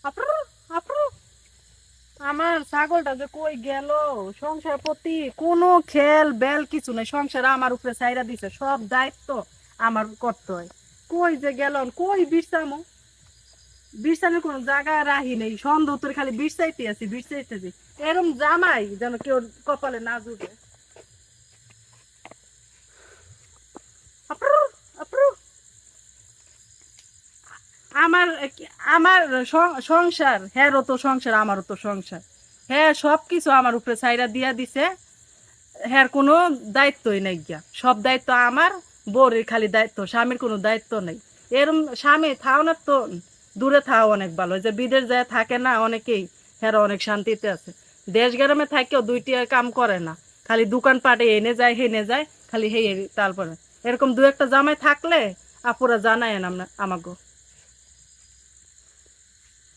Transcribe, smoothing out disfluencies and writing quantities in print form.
আপরু আপরু আমার ছাগলটা যে কই গেল। সংসার প্রতি কোনো খেল বেল কিছু নাই, সংসার আমার উপরে ছাইরা দিছে, সব দায়িত্ব আমার করতে হয়। কই যে গেল, কই বিশ্রামো, বিশ্রামের কোনো জায়গা রাহি নেই, সন্দেহ তোর খালি বিশ্রাইতে আছি বিশ্রাইতেছি। এরম জামাই যেন কেউ কপালে না জুটে। আপরু আপরু আমার আমার সংসার, হ্যারও তো সংসার আমারও তো সংসার। হ্যাঁ সবকিছু আমার উপরে ছাইরা দিয়া দিছে, হ্যাঁ কোনো দায়িত্বই নাই গিয়া, সব দায়িত্ব আমার। বউরের খালি দায়িত্ব, স্বামীর কোনো দায়িত্ব নেই। এরম স্বামী থাও না তো দূরে থাও অনেক ভালো, যে বিদেশ যায় থাকে না অনেকেই, হ্যাঁ অনেক শান্তিতে আছে। দেশ গ্রামে থাকেও দুইটি কাম করে না, খালি দোকান পাটে এনে যায় হেনে যায়, খালি হে তারপরে এরকম দু একটা জামাই থাকলে আপুরা জানায় না আমাকে।